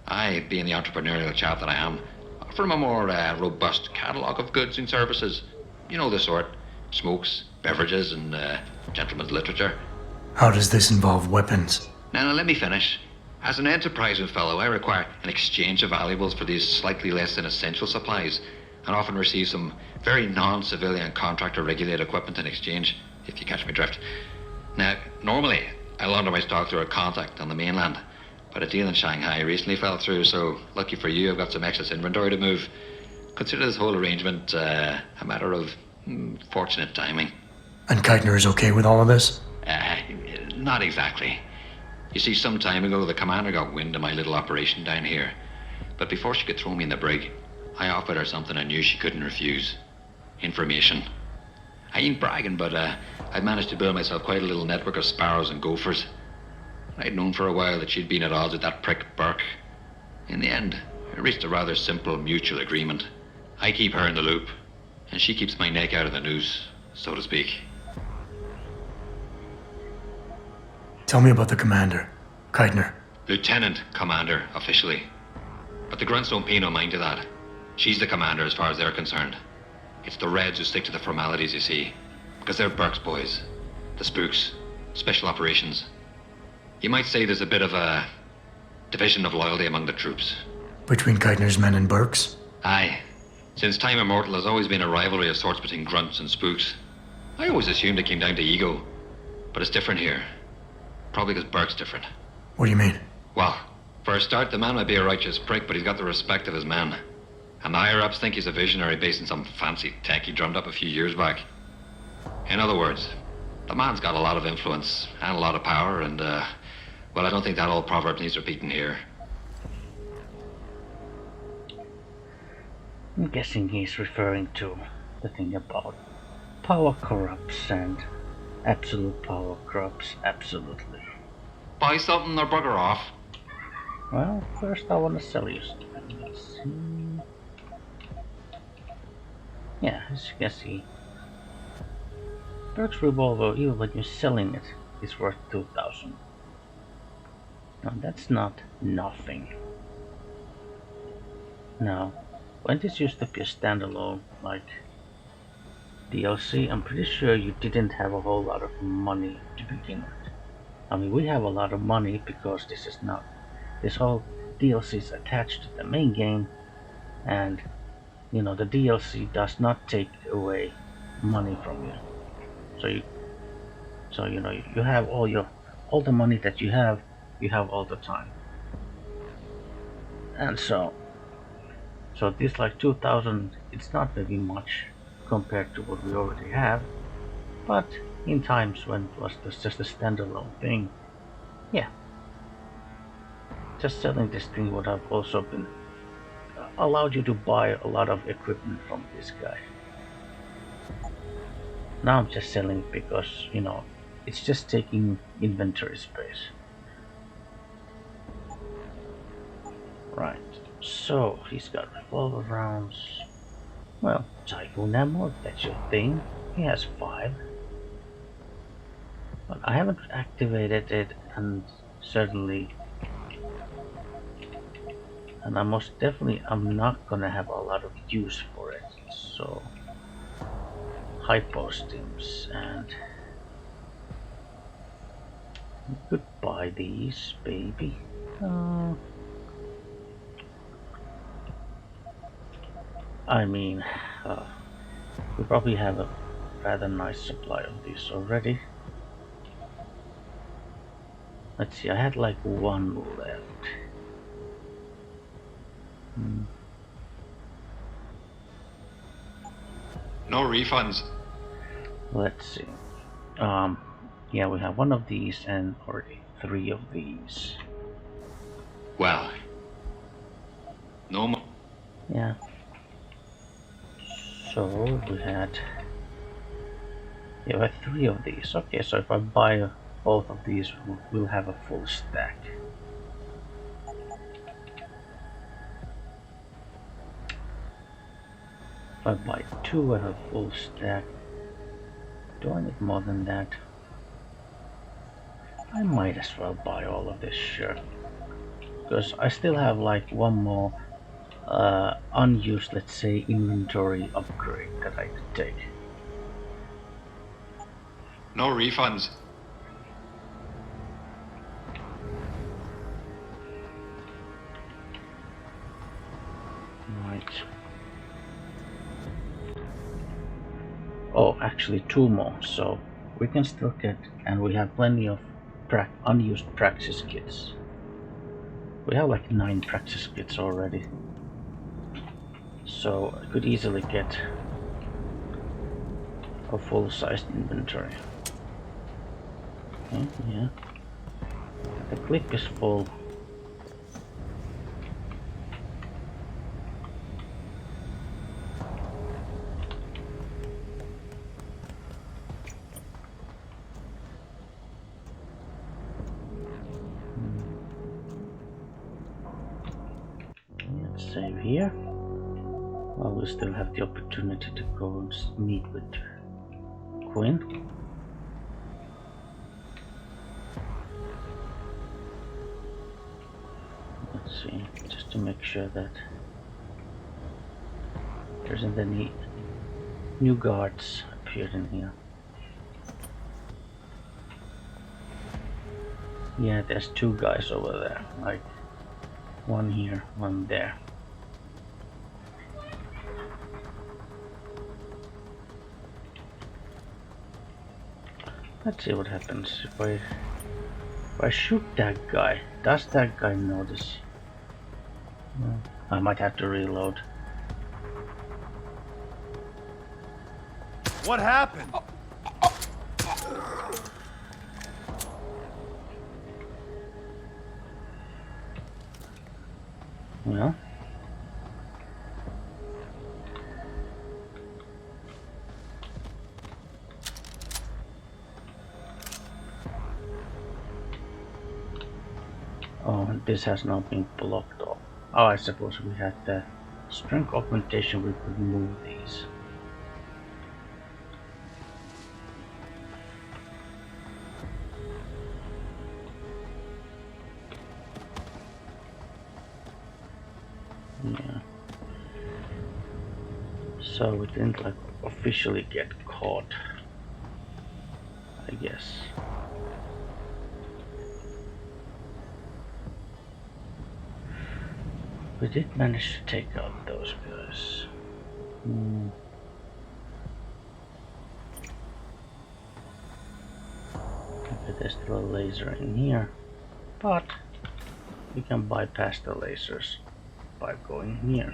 I, being the entrepreneurial chap that I am, offer them a more robust catalogue of goods and services. You know the sort. Smokes, beverages, and gentleman's literature. How does this involve weapons? Now, let me finish. As an enterprising fellow, I require an exchange of valuables for these slightly less than essential supplies, and often receive some very non-civilian contractor-regulated equipment in exchange, if you catch my drift. Now, normally, I launder my stock through a contact on the mainland, but a deal in Shanghai recently fell through, so lucky for you, I've got some excess inventory to move. Consider this whole arrangement a matter of fortunate timing. And Keitner is okay with all of this? Not exactly. You see, some time ago, the commander got wind of my little operation down here. But before she could throw me in the brig, I offered her something I knew she couldn't refuse. Information. I ain't bragging, but I'd managed to build myself quite a little network of sparrows and gophers. I'd known for a while that she'd been at odds with that prick Burke. In the end, I reached a rather simple mutual agreement. I keep her in the loop, and she keeps my neck out of the noose, so to speak. Tell me about the commander, Keitner. Lieutenant Commander, officially. But the grunts don't pay no mind to that. She's the commander as far as they're concerned. It's the Reds who stick to the formalities, you see. Because they're Burke's boys. The spooks. Special operations. You might say there's a bit of a division of loyalty among the troops. Between Keitner's men and Burke's? Aye. Since time immortal, there's always been a rivalry of sorts between grunts and spooks. I always assumed it came down to ego. But it's different here. Probably because Burke's different. What do you mean? Well, for a start, the man might be a righteous prick, but he's got the respect of his men. And the higher-ups think he's a visionary based on some fancy tech he drummed up a few years back. In other words, the man's got a lot of influence and a lot of power, and, well, I don't think that old proverb needs repeating here. I'm guessing he's referring to the thing about power corrupts and absolute power corrupts absolutely. Buy something or bugger off. Well, first I want to sell you something. Let's see. Yeah, as you can see, Burke's revolver, even when you're selling it, is worth 2,000. Now that's not nothing. Now, when this used to be a standalone, like DLC, I'm pretty sure you didn't have a whole lot of money to begin with. I mean, we have a lot of money because this whole DLC is attached to the main game, and the DLC does not take away money from you. So you have all the money that you have all the time. And so this like 2,000, it's not very much compared to what we already have, but in times when it was just a standalone thing, yeah, just selling this thing would have also been allowed you to buy a lot of equipment from this guy. Now I'm just selling it because it's just taking inventory space. Right, So he's got revolver rounds. Well, typhoon ammo, that's your thing. He has 5. But I haven't activated it, and certainly, and I'm not gonna have a lot of use for it. So hypostims, and you could buy these, baby. I mean, we probably have a rather nice supply of these already. Let's see, I had like 1 left. No refunds. Let's see. Yeah, we have 1 of these and already 3 of these. Well, no more. Yeah. So we had 3 of these. Okay, so if I buy both of these, we'll have a full stack. If I buy 2, I have a full stack. Do I need more than that? I might as well buy all of this, sure. Because I still have like 1 more unused, let's say, inventory upgrade that I could take. No refunds. Right. Oh, actually 2 more, so we can still get, and we have plenty of unused practice kits. We have like 9 practice kits already. So I could easily get a full-sized inventory. Okay, yeah. The clip is full. Let's save here. Well, we still have the opportunity to go and meet with Quinn. Let's see, just to make sure that there isn't any new guards appeared in here. Yeah, there's 2 guys over there, like 1 here, 1 there. Let's see what happens if I shoot that guy. Does that guy notice? No. I might have to reload. What happened? Well, oh, this has not been blocked off. Oh, I suppose we had the strength augmentation, we could move these. Yeah. So we didn't like officially get caught, I guess. We did manage to take out those guys. Okay, there's still a laser in here, but we can bypass the lasers by going here.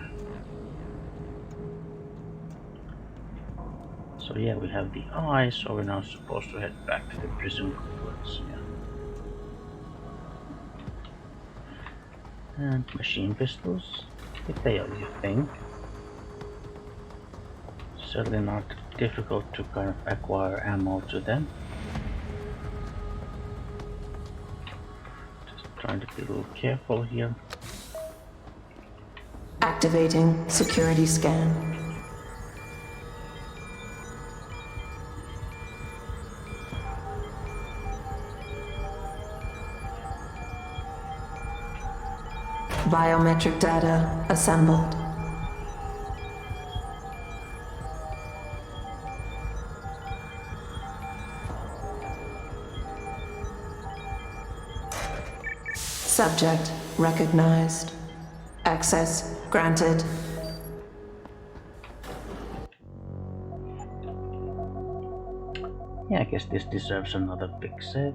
So yeah, we have the eye, so we're now supposed to head back to the prison complex. Yeah. And machine pistols, if they are your thing. Certainly not difficult to kind of acquire ammo to them. Just trying to be a little careful here. Activating security scan. Biometric data assembled. Subject recognized. Access granted. Yeah, I guess this deserves another big save.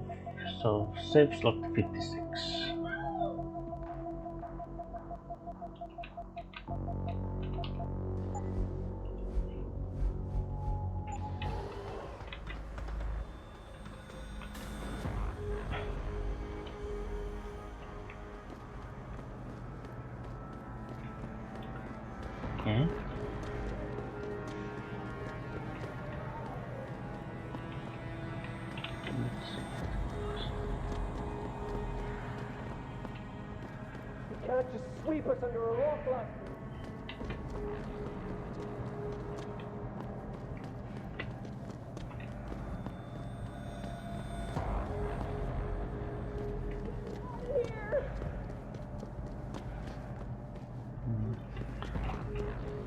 So, save slot 56. Okay. You can't just sweep us under a rug like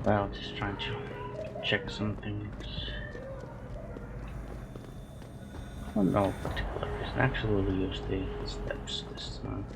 Well, just trying to check some things. For no particular reason. Actually, we'll use the steps this time.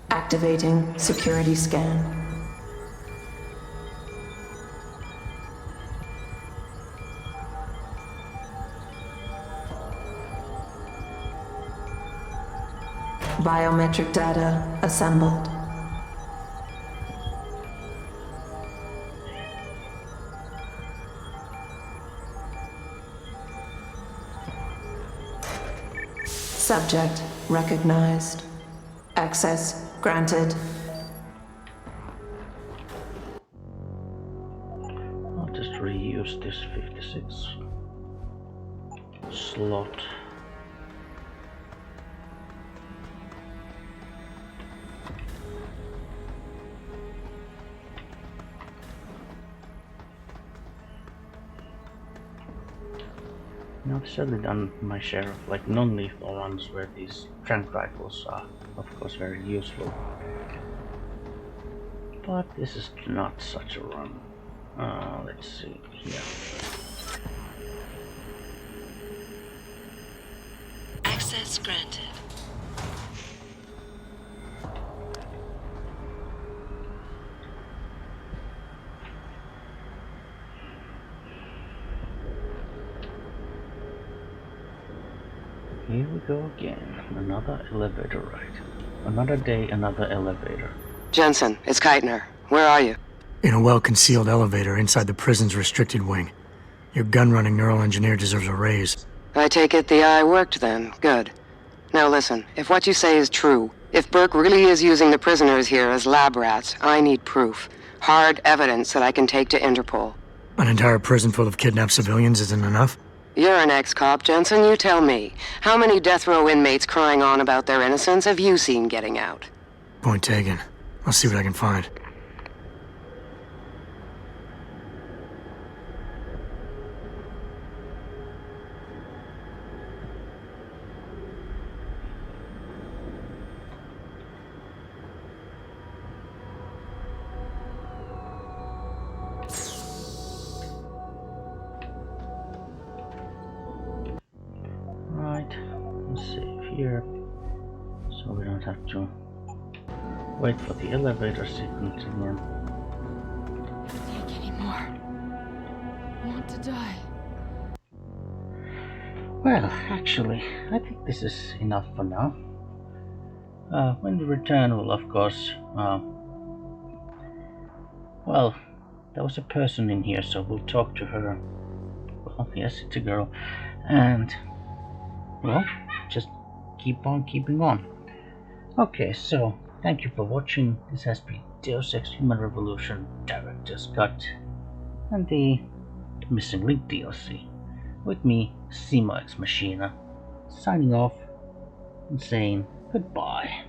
Activating security scan. Biometric data assembled. Subject recognized. Access granted. I'll just reuse this 56 slot. I've certainly done my share of like non-lethal runs where these trank rifles are of course very useful. But this is not such a run. Let's see here. Access granted. Here we go again. Another elevator ride. Another day, another elevator. Jensen, it's Keitner. Where are you? In a well-concealed elevator inside the prison's restricted wing. Your gun-running neural engineer deserves a raise. I take it the eye worked then. Good. Now listen, if what you say is true, if Burke really is using the prisoners here as lab rats, I need proof. Hard evidence that I can take to Interpol. An entire prison full of kidnapped civilians isn't enough? You're an ex-cop, Jensen. You tell me. How many death row inmates crying on about their innocence have you seen getting out? Point taken. I'll see what I can find. Here, so we don't have to wait for the elevator sequence again. die. Well, actually, I think this is enough for now. When we return, we'll of course, well, there was a person in here, so we'll talk to her. Well, yes, it's a girl. And, well, just keep on keeping on. Okay, so, thank you for watching. This has been Deus Ex Human Revolution Director's Cut and the Missing Link DLC. With me, Simo Ex Machina, signing off and saying goodbye.